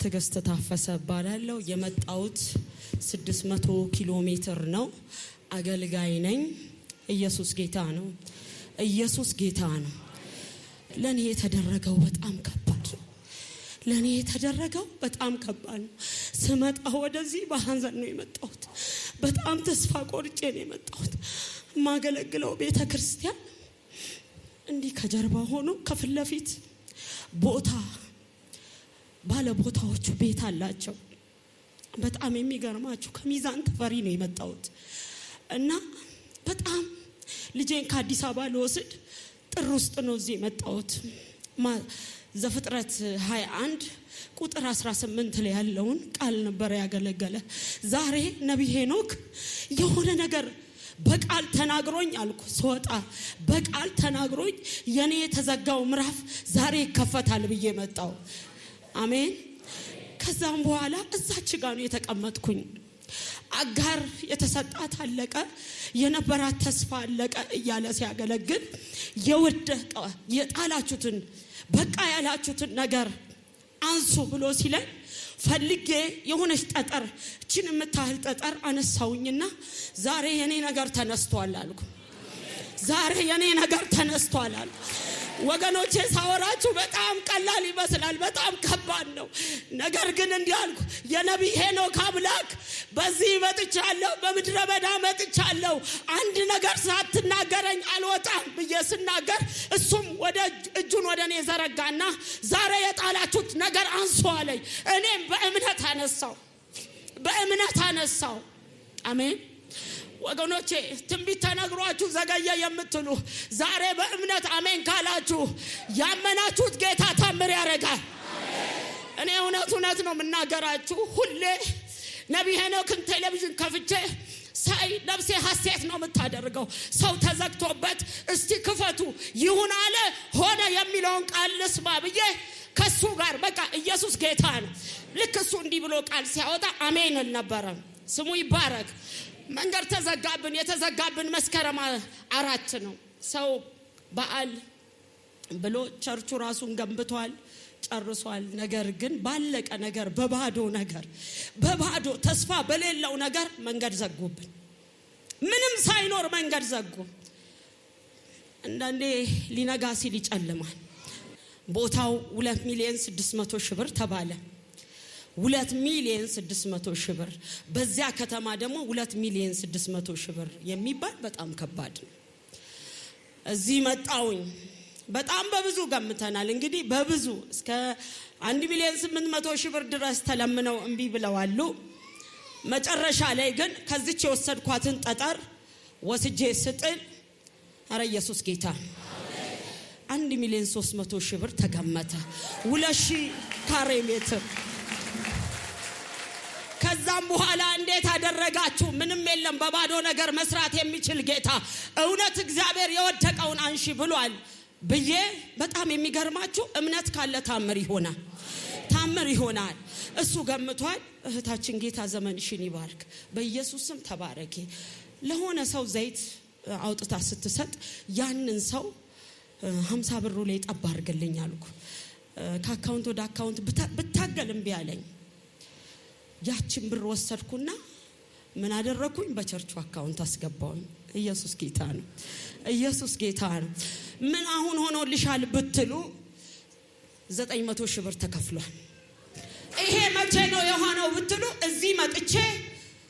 ትግስት ታፈሰ ባላለው የመጣውት 600 ኪሎ ሜትር ነው። አገልጋይ ነኝ። ኢየሱስ ጌታ ነው። ኢየሱስ ጌታ ነው። ለኔ የተደረገው በጣም ከባድ ነው። ለኔ የተደረገው በጣም ከባድ ነው። ስመጣ ወደዚህ በሐዘን ነው የመጣሁት። በጣም ተስፋ ቆርጬ ነው የመጣሁት። ማገለግለው ቤተክርስቲያን እንዲህ ከጀርባ ሆኖ ከፊት ለፊት ቦታ ባለ ቦታዎቹ ቤት አላቸው። በጣም የሚገርማችሁ ከሚዛን ተፈሪ ነው የመጣሁት እና በጣም ልጄን ከአዲስ አበባ ለወስድ ጥር ውስጥ ነው እዚህ የመጣሁት። ዘፍጥረት 21 ቁጥር 18 ላይ ያለውን ቃል ነበር ያገለገለ። ዛሬ ነብይ ሄኖክ የሆነ ነገር በቃል ተናግሮኝ አልኩ። ስወጣ በቃል ተናግሮኝ የኔ የተዘጋው ምዕራፍ ዛሬ ይከፈታል ብዬ መጣሁ። አሜን። ከዛም በኋላ እዛች ጋር ነው የተቀመጥኩኝ። አጋር የተሰጣት አለቀ፣ የነበራት ተስፋ አለቀ እያለ ሲያገለግል የወደቀ የጣላችሁትን በቃ ያላችሁትን ነገር አንሱ ብሎ ሲለን ፈልጌ የሆነች ጠጠር እቺን የምታህል ጠጠር አነሳውኝና ዛሬ የኔ ነገር ተነስቷል አልኩ። ዛሬ የኔ ነገር ተነስቷል አልኩ። ወገኖቼ ሳወራችሁ በጣም ቀላል ይመስላል፣ በጣም ከባድ ነው። ነገር ግን እንዲህ አልኩ፣ የነብይ ሄኖክ አምላክ በዚህ መጥቻለሁ፣ በምድረ በዳ መጥቻለሁ፣ አንድ ነገር ሳትናገረኝ አልወጣም ብዬ ስናገር እሱም ወደ እጁን ወደኔ ዘረጋና ዛሬ የጣላችሁት ነገር አንሱ አለኝ። እኔም በእምነት አነሳው፣ በእምነት አነሳው። አሜን። ወገኖቼ ትንቢት ተነግሯችሁ ዘገየ የምትሉ ዛሬ በእምነት አሜን ካላችሁ ያመናችሁት ጌታ ታምር ያደርጋል። እኔ እውነት ነው የምናገራችሁ። ሁሌ ነብይ ሄኖክን ቴሌቪዥን ከፍቼ ሳይ ነፍሴ ሐሴት ነው የምታደርገው። ሰው ተዘግቶበት እስቲ ክፈቱ ይሁን አለ ሆነ የሚለውን ቃል ልስማ ብዬ ከሱ ጋር በቃ ኢየሱስ ጌታ ነው። ልክ እሱ እንዲህ ብሎ ቃል ሲያወጣ አሜን ነበረ። ስሙ ይባረክ። መንገድ ተዘጋብን። የተዘጋብን መስከረም 4 ነው። ሰው በዓል ብሎ ቸርቹ ራሱን ገንብቷል፣ ጨርሷል። ነገር ግን ባለቀ ነገር በባዶ ነገር በባዶ ተስፋ በሌለው ነገር መንገድ ዘጉብን። ምንም ሳይኖር መንገድ ዘጉ። አንዳንዴ ሊነጋ ሲል ይጨልማል። ቦታው 2,600,000 ብር ተባለ። 2,600,000 ብር በዚያ ከተማ ደግሞ 2,600,000 ብር የሚባል በጣም ከባድ ነው። እዚህ መጣውኝ በጣም በብዙ ገምተናል። እንግዲህ በብዙ እስከ 1,800,000 ብር ድረስ ተለምነው እንቢ ብለዋሉ። መጨረሻ ላይ ግን ከዚች የወሰድኳትን ጠጠር ወስጄ ስጥል አረ ኢየሱስ ጌታ 1,300,000 ብር ተገመተ። 2,000 ካሬ ሜትር። ከዛም በኋላ እንዴት አደረጋችሁ? ምንም የለም በባዶ ነገር መስራት የሚችል ጌታ እውነት እግዚአብሔር የወደቀውን አንሺ ብሏል ብዬ በጣም የሚገርማችሁ እምነት ካለ ታምር ይሆናል፣ ታምር ይሆናል። እሱ ገምቷል። እህታችን ጌታ ዘመንሽን ይባርክ፣ በኢየሱስም ተባረኪ። ለሆነ ሰው ዘይት አውጥታ ስትሰጥ ያንን ሰው 50 ብሩ ላይ ጠብ አድርግልኝ አልኩ። ከአካውንት ወደ አካውንት ብታገልም ቢያለኝ ያችን ብር ወሰድኩና ምን አደረኩኝ? በቸርቹ አካውንት አስገባውኝ። ኢየሱስ ጌታ ነው። ኢየሱስ ጌታ ነው። ምን አሁን ሆኖልሻል ብትሉ 900,000 ብር ተከፍሏል። ይሄ መቼ ነው የሆነው ብትሉ እዚህ መጥቼ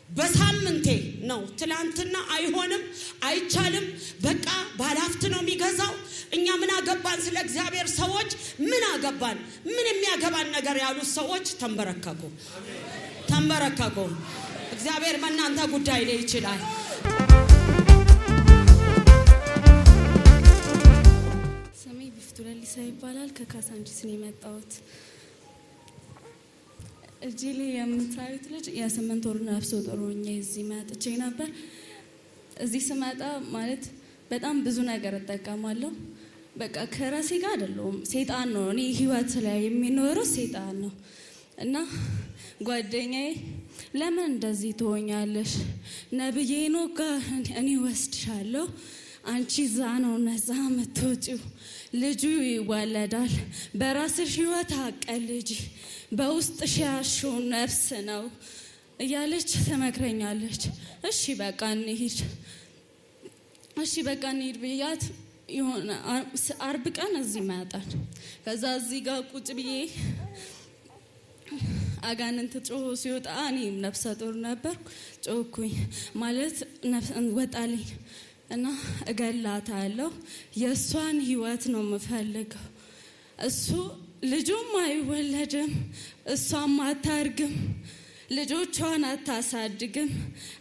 በሳምንቴ ነው። ትላንትና አይሆንም አይቻልም በቃ ባላፍት ነው የሚገዛው። እኛ ምን አገባን ስለ እግዚአብሔር ሰዎች ምን አገባን? ምን የሚያገባን ነገር ያሉት ሰዎች ተንበረከኩ፣ ተንበረከኩ። እግዚአብሔር በእናንተ ጉዳይ ላይ ይችላል። ስሜ ቢፍቱ ለሊሳ ይባላል። ከካሳንቺስ ነው የመጣሁት። እጄ ላይ የምታዩት ልጅ የ8 ወር ነፍሰ ጡር ሆኜ እዚህ መጥቼ ነበር። እዚህ ስመጣ ማለት በጣም ብዙ ነገር እጠቀማለሁ። በቃ ከራሴ ጋር አይደለም፣ ሰይጣን ነው እኔ ህይወት ላይ የሚኖረው ሰይጣን ነው። እና ጓደኛዬ ለምን እንደዚህ ትሆኛለሽ? ነብዬ ነው ጋር እኔ ወስድሻለሁ፣ አንቺ እዛ ነው ነዛ የምትወጪው፣ ልጁ ይወለዳል፣ በራስሽ ህይወት አቀልጂ፣ በውስጥሽ ያልሽው ነፍስ ነው እያለች ትመክረኛለች። እሺ በቃ እንሂድ ብያት የሆነ አርብ ቀን እዚህ መጣን። ከዛ እዚህ ጋር ቁጭ ብዬ አጋንንት ጮሆ ሲወጣ እኔም ነፍሰ ጡር ነበርኩ። ጮኩኝ ማለት ወጣልኝ እና እገላታለሁ፣ የእሷን ህይወት ነው የምፈልገው። እሱ ልጁም አይወለድም፣ እሷም አታርግም፣ ልጆቿን አታሳድግም፣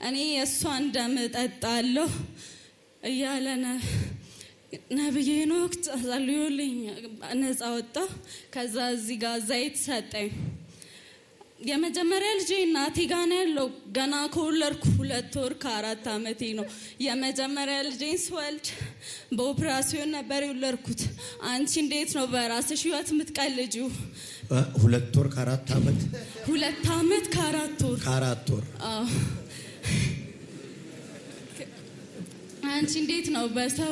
እኔ የእሷን ደም እጠጣለሁ እያለ ነብዬ ሄኖክ ጸልዮልኝ ነፃ ወጣሁ። ከዛ እዚህ ጋር ዘይት ሰጠኝ። የመጀመሪያ ልጄ እናቴ ጋር ነው ያለው። ገና ከወለድኩ 2 ወር ከ4 ዓመቴ ነው። የመጀመሪያ ልጄን ስወልድ በኦፕራሲዮን ነበር የወለድኩት። አንቺ እንዴት ነው በራስሽ ህይወት የምትቀልጂው? 2 ወር ከ4 ዓመት 2 ዓመት ከ4 ወር አንቺ እንዴት ነው በሰው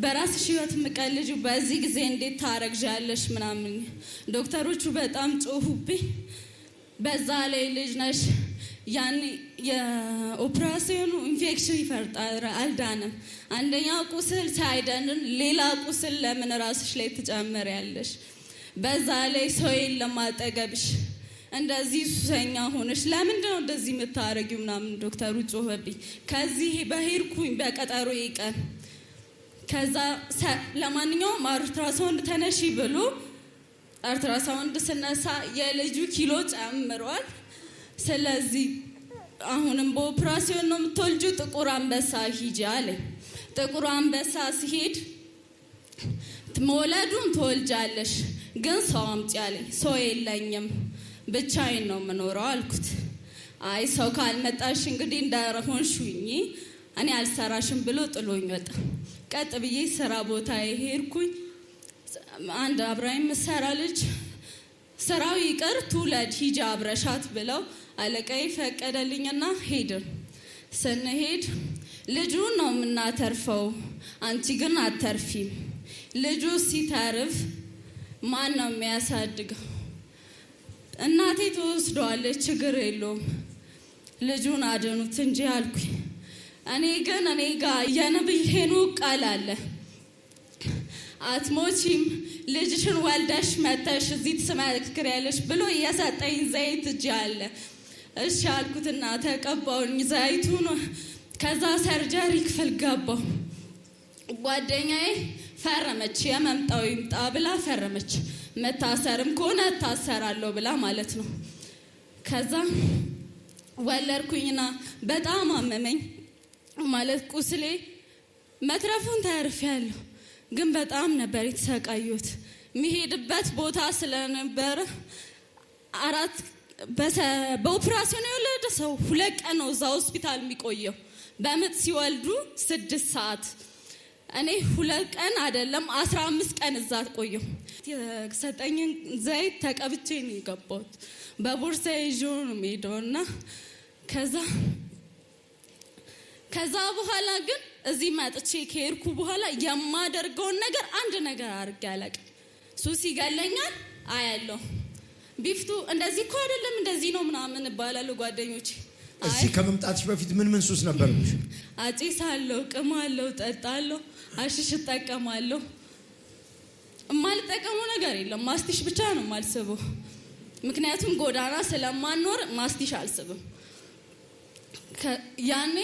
በራስሽ ህይወት የምትቀልጂው? በዚህ ጊዜ እንዴት ታረግዣለሽ ምናምን። ዶክተሮቹ በጣም ጮሁብኝ። በዛ ላይ ልጅ ነሽ፣ ያን የኦፕራሲዮኑ ኢንፌክሽን ይፈርጣል፣ አልዳንም። አንደኛ ቁስል ሳይደንን ሌላ ቁስል ለምን ራስሽ ላይ ትጨምሪያለሽ? በዛ ላይ ሰው የለም አጠገብሽ፣ እንደዚህ ሱሰኛ ሆነሽ ለምንድን ነው እንደዚህ የምታረጊው ምናምን ዶክተሩ ጮኸብኝ። ከዚህ በሄድኩኝ በቀጠሮ ቀን ከዛ ለማንኛውም አልትራሳውንድ ተነሺ ብሎ አልትራሳውንድ ስነሳ የልጁ ኪሎ ጨምሯል። ስለዚህ አሁንም በኦፕራሲዮን ነው የምትወልጂው፣ ጥቁር አንበሳ ሂጂ አለኝ። ጥቁር አንበሳ ሲሄድ መውለዱን ትወልጃለሽ ግን ሰው አምጪ አለኝ። ሰው የለኝም ብቻዬን ነው የምኖረው አልኩት። አይ ሰው ካልመጣሽ እንግዲህ እንዳሆንሽኝ እኔ አልሰራሽም ብሎ ጥሎኝ ወጣ። ቀጥ ብዬ ስራ ቦታ ሄድኩኝ። አንድ አብራኝ ምሰራ ልጅ ስራው ይቀር ትውለድ ሂጂ አብረሻት ብለው አለቃዬ ፈቀደልኝና ሄድን። ስንሄድ ልጁን ነው የምናተርፈው፣ አንቺ ግን አተርፊም። ልጁ ሲተርፍ ማን ነው የሚያሳድገው? እናቴ ትወስደዋለች፣ ችግር የለውም ልጁን አድኑት እንጂ አልኩኝ። እኔ ጋር የነብይ ሄኖክ ቃል አለ፣ አትሞቺም፣ ልጅሽን ወልደሽ መተሽ እዚህ ትመሰክሪያለሽ ብሎ የሰጠኝ ዘይት እጅ አለ። እሺ አልኩትና ተቀባውኝ ዘይቱን። ከዛ ሰርጀሪ ክፍል ገባው። ጓደኛዬ ፈረመች፣ የመምጣው ይምጣ ብላ ፈረመች። መታሰርም ከሆነ እታሰራለሁ ብላ ማለት ነው። ከዛ ወለድኩኝና በጣም አመመኝ። ማለት ቁስሌ መትረፉን ተርፌያለሁ፣ ግን በጣም ነበር የተሰቃየሁት። የሚሄድበት ቦታ ስለነበረ በኦፕራሲዮን የወለደ ሰው 2 ቀን ነው እዛ ሆስፒታል የሚቆየው። በምጥ ሲወልዱ 6 ሰዓት፣ እኔ 2 ቀን አይደለም 15 ቀን እዛ ቆየሁ። የሰጠኝን ዘይት ተቀብቼ ነው የገባሁት። በቦርሳ ይዞ ነው የምሄደውና ከዛ በኋላ ግን እዚህ መጥቼ ከሄድኩ በኋላ የማደርገውን ነገር አንድ ነገር አድርጌ አላውቅም። ሱስ ይገለኛል አያለሁ። ቢፍቱ እንደዚህ እኮ አይደለም እንደዚህ ነው ምናምን እባላለሁ ጓደኞቼ። እዚህ ከመምጣትሽ በፊት ምን ሱስ ነበርሽ? አጭሳለሁ፣ ቅማለሁ፣ ጠጣለሁ፣ አሽሽ እጠቀማለሁ። የማልጠቀመው ነገር የለም። ማስቲሽ ብቻ ነው የማልስበው፣ ምክንያቱም ጎዳና ስለማኖር ማስቲሽ አልስብም። ያን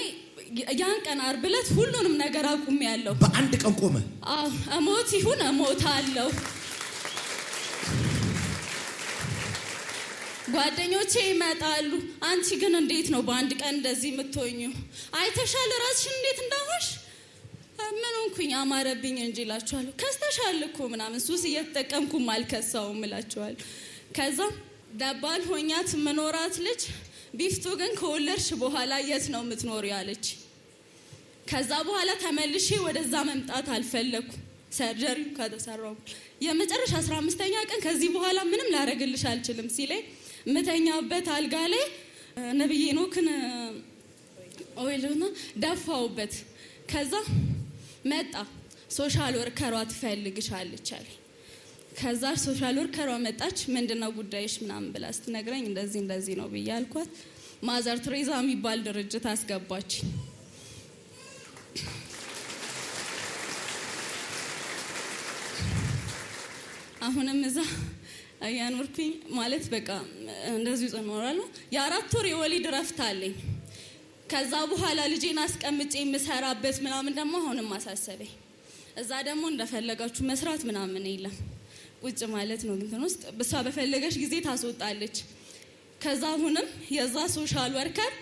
ቀን ዓርብ ዕለት ሁሉንም ነገር አቁሜያለሁ። በአንድ ቀን ቆመ? አዎ፣ እሞት ይሁን እሞታለሁ። ጓደኞቼ ይመጣሉ፣ አንቺ ግን እንዴት ነው በአንድ ቀን እንደዚህ የምትሆኚው? አይተሻል ራስሽን እንዴት እንዳሆንሽ? ምን ሆንኩኝ? አማረብኝ እንጂ እላችኋለሁ። ከስተሻል እኮ ምናምን ሱስ እየተጠቀምኩም አልከሳውም እላችኋለሁ። ከዛ ደባል ሆኛት መኖራት ልጅ ቢፍቱ ግን ከወለድሽ በኋላ የት ነው የምትኖሪ አለች። ከዛ በኋላ ተመልሼ ወደዛ መምጣት አልፈለኩም። ሰርጀሪው ከተሰራው የመጨረሻ 15ኛ ቀን ከዚህ በኋላ ምንም ላረግልሽ አልችልም ሲለኝ ምተኛበት አልጋ ላይ ነብይ ሄኖክን ኦይልና ደፋውበት። ከዛ መጣ። ሶሻል ወርከሯ ትፈልግሻለች አለኝ። ከዛ ሶሻል ወርከሯ መጣች። ምንድነው ጉዳይሽ ምናምን ብላ ስትነግረኝ እንደዚህ ነው ብዬ አልኳት። ማዘር ትሬዛ የሚባል ድርጅት አስገባች። አሁንም እዛ ያኖርኩኝ ማለት በቃ እንደዚህ እኖራለሁ። የ4 ወር የወሊድ እረፍት አለኝ። ከዛ በኋላ ልጄን አስቀምጬ የምሰራበት ምናምን ደግሞ አሁንም አሳሰበኝ። እዛ ደግሞ እንደፈለጋችሁ መስራት ምናምን የለም ቁጭ ማለት ነው። እንትን ውስጥ በሷ በፈለገሽ ጊዜ ታስወጣለች። ከዛ አሁንም የዛ ሶሻል ወርከር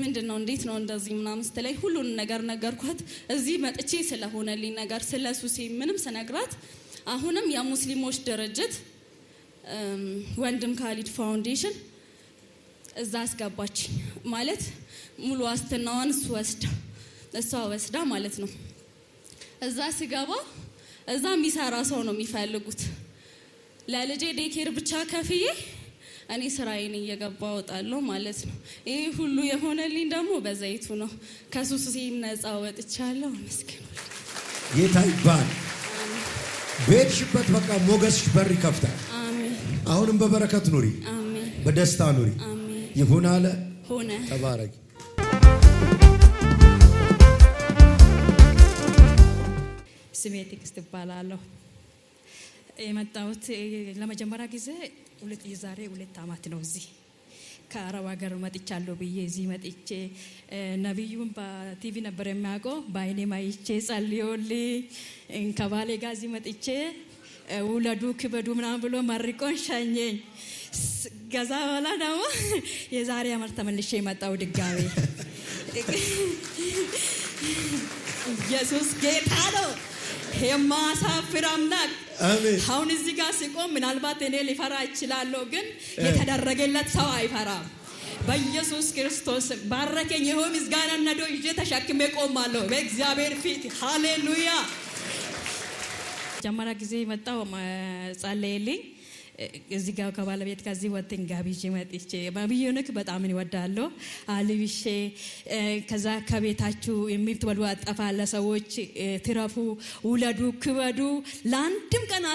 ምንድነው እንዴት ነው እንደዚህ ምናምን ስትለኝ ሁሉን ነገር ነገርኳት። እዚህ መጥቼ ስለሆነልኝ ነገር ስለሱሴ ምንም ስነግራት አሁንም የሙስሊሞች ድርጅት ወንድም ካሊድ ፋውንዴሽን እዛ አስገባች። ማለት ሙሉ ዋስትናዋን እሷ ወስዳ ማለት ነው። እዛ ስገባ እዛ የሚሰራ ሰው ነው የሚፈልጉት። ለልጄ ዴኬር ብቻ ከፍዬ እኔ ስራዬን እየገባሁ እወጣለሁ ማለት ነው። ይሄ ሁሉ የሆነልኝ ደግሞ በዘይቱ ነው። ከሱስ ነፃ ወጥቻለሁ። መስገን ጌታ ይባል። ቤትሽበት በቃ ሞገስሽ በር ይከፍታል። አሜን። አሁንም በበረከት ኑሪ። አሜን። በደስታ ኑሪ። አሜን። ይሁን አለ ሆነ። ተባረክ። ስሜ ትዕግስት እባላለሁ። የመጣሁት ለመጀመሪያ ጊዜ የዛሬ 2 ዓመት ነው። እዚህ ከአረብ ሀገር መጥቻለሁ ብዬ እዚህ መጥቼ ነቢዩን በቲቪ ነበር የሚያውቀው። በአይኔ ማይቼ ጸልዮልኝ ከባሌ ጋር እዚህ መጥቼ ውለዱ ክበዱ ምናምን ብሎ መርቆን ሸኘኝ። ከዛ በኋላ ደግሞ የዛሬ ዓመት ተመልሼ የመጣሁ ድጋሜ። ኢየሱስ ጌታ ነው። የማሳፍር አምላክ። አሁን እዚህ ጋር ሲቆም ምናልባት እኔ ሊፈራ እችላለሁ፣ ግን የተደረገለት ሰው አይፈራም። በኢየሱስ ክርስቶስ ባረከኝ። ይኸው ምስጋና ነዶ ይዤ ተሸክሜ ቆማለሁ በእግዚአብሔር ፊት። ሃሌሉያ። ጀመራ ጊዜ መጣው ጸለየልኝ። እዚህ ጋር ከባለቤት ከዚህ ወጥን ጋብዤ መጥቼ ባቢዮንክ በጣም እንወዳለሁ አልብሼ ከዛ ከቤታችሁ የምትበሉ አጠፋ ለሰዎች ትረፉ ውለዱ ክበዱ ለአንድም ቀን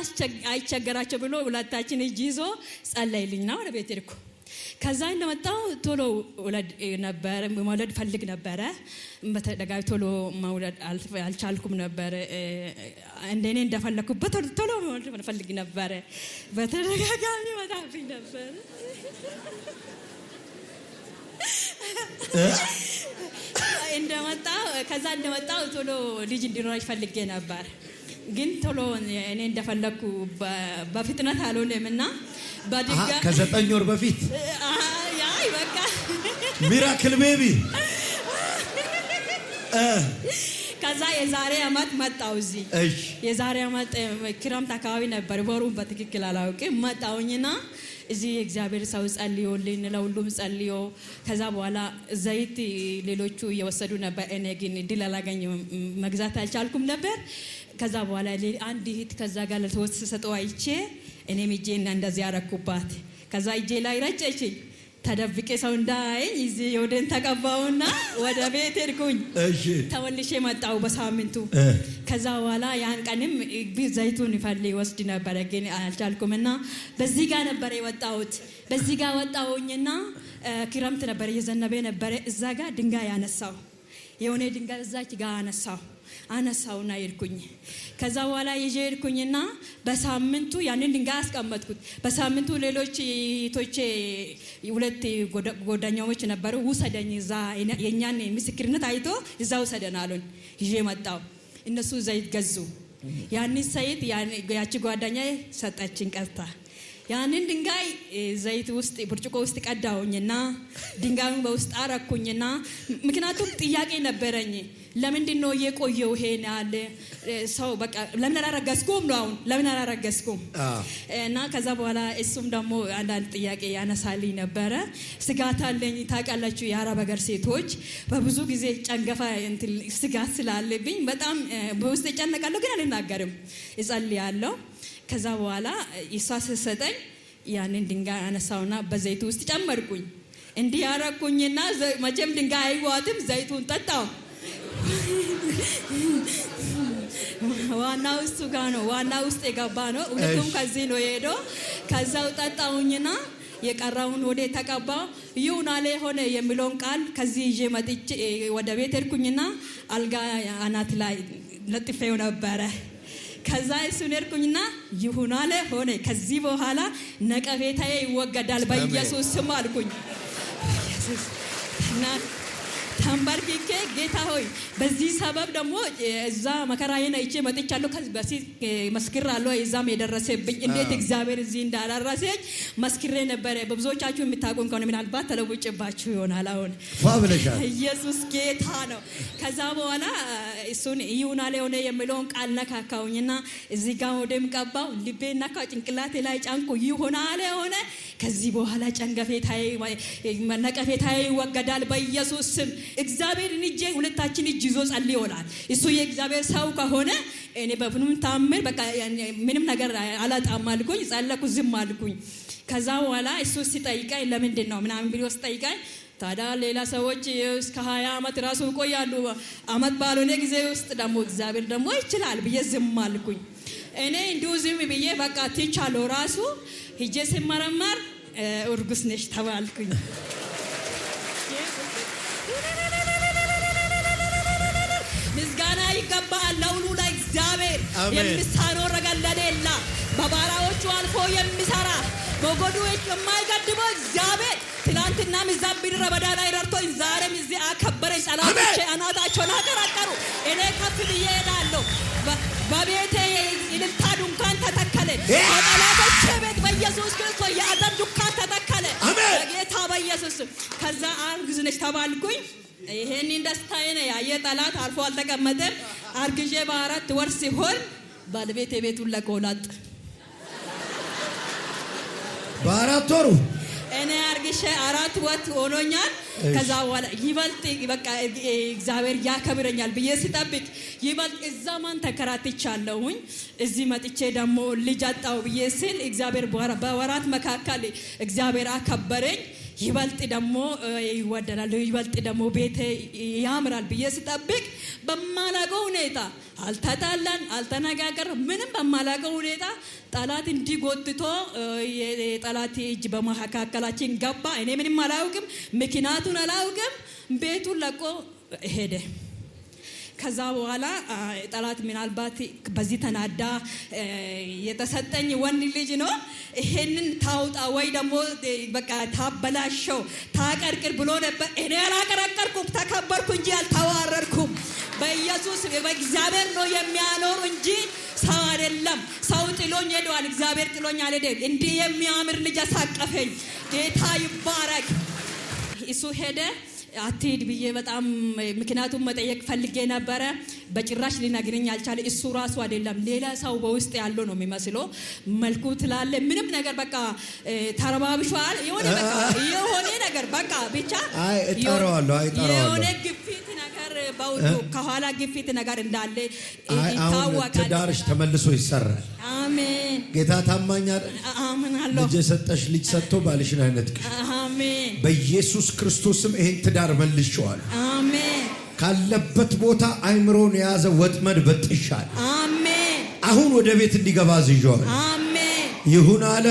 አይቸገራቸው ብሎ ሁለታችን እጅ ይዞ ጸለይልኝ ነው ወደ ቤት ሄድኩ። ከዛ እንደመጣው ቶሎ መውለድ ፈልግ ነበረ። በተደጋጋሚ ቶሎ መውለድ አልቻልኩም ነበር። እንደኔ እንደፈለኩበት ቶሎ መውለድ ፈልግ ነበር። በተደጋጋሚ መጣብኝ ነበር። እንደመጣው ቶሎ ልጅ እንዲኖር ፈልጌ ነበር። ግን ቶሎ እኔ እንደፈለኩ በፍጥነት አልሆነምና ከ9 ወር በፊት አይ በቃ ሚራክል ቤቢ። ከዛ የዛሬ ዓመት መጣው እዚህ። የዛሬ ዓመት ክረምት አካባቢ ነበር፣ ወሩን በትክክል አላውቅም። መጣውኝና እዚህ እግዚአብሔር ሰው ጸልዮልኝ ለሁሉም ጸልዮ ከዛ በኋላ ዘይት ሌሎቹ እየወሰዱ ነበር። እኔ ግን ድል አላገኘም፣ መግዛት አልቻልኩም ነበር። ከዛ በኋላ አንድ እህት ከዛ ጋር ለተወሰጠው አይቼ እኔም እጄና እንደዚህ አረኩባት። ከዛ እጄ ላይ ረጨችኝ። ተደብቄ ሰው እንዳያየኝ እዚህ ወደን ተቀባውና ወደ ቤት ሄድኩኝ። ተመልሼ መጣሁ በሳምንቱ። ከዛ በኋላ ያን ቀንም ዘይቱን ይፈልግ ወስድ ነበር ግን አልቻልኩምና በዚህ ጋር ነበር የወጣሁት። በዚህ ጋር ወጣሁኝና ክረምት ነበር እየዘነበ ነበር። እዛ ጋር ድንጋይ ያነሳው የሆነ ድንጋይ እዛች ጋር አነሳውና ሄድኩኝ። ከዛ በኋላ ይዤ ሄድኩኝና በሳምንቱ ያንን ድንጋይ አስቀመጥኩት። በሳምንቱ ሌሎች ቶቼ 2 ጓደኛሞች ነበሩ። ውሰደኝ እዛ የኛን ምስክርነት አይቶ እዛ ውሰደን አሉኝ። ይዤ መጣሁ። እነሱ ዘይት ገዙ። ያንን ዘይት ያቺ ጓደኛዬ ሰጠችኝ ቀጥታ። ያንን ድንጋይ ዘይት ውስጥ ብርጭቆ ውስጥ ቀዳውኝና ድንጋዩን በውስጥ አረኩኝና ምክንያቱም ጥያቄ ነበረኝ። ለምንድን ነው የቆየው ይሄን ያለ ሰው በቃ ለምን አላረገዝኩም ነው አሁን ለምን አላረገዝኩም እና ከዛ በኋላ እሱም ደግሞ አንዳንድ ጥያቄ ያነሳልኝ ነበረ። ስጋት አለኝ ታውቃላችሁ፣ የአረብ ሀገር ሴቶች በብዙ ጊዜ ጨንገፋ ስጋት ስላለብኝ በጣም በውስጥ እጨነቃለሁ፣ ግን አልናገርም፣ እጸልያለሁ። ከዛ በኋላ እሷ ስትሰጠኝ ያንን ድንጋይ አነሳውና በዘይቱ ውስጥ ጨመርኩኝ። እንዲህ ያረኩኝና መቼም ድንጋይ አይዋጥም፣ ዘይቱን ጠጣው። ዋናው እሱ ጋር ነው። ዋናው ውስጥ የገባ ነው። ሁለቱም ከዚህ ነው የሄደው። ከዛው ጠጣውኝና የቀረውን ወደ ተቀባው ይሁን አለ ሆነ የሚለውን ቃል ከዚህ ይዤ መጥቼ ወደ ቤት ሄድኩኝና አልጋ አናት ላይ ለጥፌው ነበረ። ከዛ እሱን ሄድኩኝና ይሁን አለ ሆነ። ከዚህ በኋላ ነቀፌታዬ ይወገዳል በኢየሱስ ስም አልኩኝ። ተንበርክኬ ጌታ ሆይ በዚህ ሰበብ ደግሞ እዛ መከራዬን አይቼ መጥቻለሁ። ከዚህ በፊት መስክራለሁ። እዛም የደረሰብኝ እንዴት እግዚአብሔር እዚህ እንዳደረሰኝ መስክሬ ነበረ። በብዙዎቻችሁ የምታውቁን ከሆነ ምናልባት ተለውጭባችሁ ይሆናል። አሁን ኢየሱስ ጌታ ነው። ከዛ በኋላ እሱን ይሁን አለ ሆነ የሚለውን ቃል ነካካውኝና እዚህ ጋር ወደም ቀባው። ልቤ ነካ፣ ጭንቅላቴ ላይ ጫንኩ። ይሁን አለ ሆነ። ከዚህ በኋላ ጨንገፌታዬ ነቀፌታዬ ይወገዳል በኢየሱስ ስም። እግዚአብሔርን እጄ ሁለታችን እጅ ይዞ ጸልዮናል። እሱ የእግዚአብሔር ሰው ከሆነ እኔ በምንም ታምር በቃ ምንም ነገር አላጣም አልኩኝ። ጸለኩ፣ ዝም አልኩኝ። ከዛ በኋላ እሱ ሲጠይቀኝ ለምንድን ነው ምናምን ብሎ ሲጠይቀኝ ታዲያ ሌላ ሰዎች እስከ 20 ዓመት ራሱ ይቆያሉ። ዓመት ባልሆነ ጊዜ ውስጥ ደግሞ እግዚአብሔር ደግሞ ይችላል ብዬ ዝም አልኩኝ። እኔ እንዲሁ ዝም ብዬ በቃ ትቻለሁ። ራሱ ሂጄ ሲመረመር እርጉዝ ነሽ ተባልኩኝ። ምስጋና ይገባል ለሁሉ ለእግዚአብሔር። የሚሳነው ነገር ለሌላ በባሪያዎቹ አልፎ የሚሰራ በጎዱ የማይገድበው እግዚአብሔር ትናንትና እዛ ምድረ በዳ ላይ ረድቶኝ ዛሬም እዚህ አከበረኝ። ጠላቶቼ አናታቸውን አቀረቀሩ። እኔ ከፍ ብዬ እሄዳለሁ። በቤቴ እልልታ ድንኳን ተተከለ። በጠላቶቼ ቤት በኢየሱስ ክርስቶስ የአዘን ድንኳን ተተከለ በጌታ በኢየሱስ። ከዛ እርጉዝ ነሽ ተባልኩኝ። ይሄንን ደስታዬን ያየ ጠላት አልፎ አልተቀመጠም። አርግዤ በ4 ወር ሲሆን ባለቤቴ ቤቱን ለቆላጥ በ4 ወሩ እኔ አርግሼ 4 ወር ሆኖኛል። ከዛ በኋላ ይበልጥ በቃ እግዚአብሔር ያከብረኛል ብዬ ስጠብቅ ይበልጥ እዛ ማን ተከራትቻለሁኝ። እዚህ መጥቼ ደግሞ ልጅ አጣው ብዬ ስል እግዚአብሔር በወራት መካከል እግዚአብሔር አከበረኝ። ይበልጥ ደግሞ ይወደዳል፣ ይበልጥ ደግሞ ቤቴ ያምራል ብዬ ስጠብቅ በማላውቀው ሁኔታ አልተጣላን፣ አልተነጋገርን። ምንም በማላውቀው ሁኔታ ጠላት እንዲጎትቶ የጠላት እጅ በመካከላችን ገባ። እኔ ምንም አላውቅም፣ ምክንያቱን አላውቅም። ቤቱን ለቆ ሄደ። ከዛ በኋላ ጠላት ምናልባት በዚህ ተናዳ የተሰጠኝ ወንድ ልጅ ነው ይሄንን ታውጣ ወይ ደግሞ በቃ ታበላሸው ታቀርቅር ብሎ ነበር። እኔ አላቀረቀርኩም፣ ተከበርኩ እንጂ አልተዋረድኩም። በኢየሱስ በእግዚአብሔር ነው የሚያኖር እንጂ ሰው አይደለም። ሰው ጥሎኝ ሄዷል፣ እግዚአብሔር ጥሎኝ አልሄደም። እንዲህ የሚያምር ልጅ አሳቀፈኝ። ጌታ ይባረክ። እሱ ሄደ። አትሄድ ብዬ በጣም ምክንያቱም መጠየቅ ፈልጌ ነበረ። በጭራሽ ሊነግረኝ አልቻለ። እሱ ራሱ አይደለም ሌላ ሰው በውስጥ ያለው ነው የሚመስለው። መልኩ ትላለ ምንም ነገር በቃ ተረባብሿል። የሆነ ነገር በቃ ብቻ የሆነ ግፊት ነገር በውዱ ከኋላ ግፊት ነገር እንዳለ ይታወቃል። ትዳርሽ ተመልሶ ይሰራል። አሜን። ጌታ ታማኝ አይደል? አሜናለሁ። ልጅ የሰጠሽ ልጅ ሰጥቶ ባልሽን አይነጥቅሽ። አሜን። በኢየሱስ ክርስቶስም ይሄን ትዳር መልሼዋለሁ። አሜን። ካለበት ቦታ አይምሮን የያዘ ወጥመድ በጥሻል። አሜን። አሁን ወደ ቤት እንዲገባ አዝዤዋለሁ። አሜን። ይሁን አለ።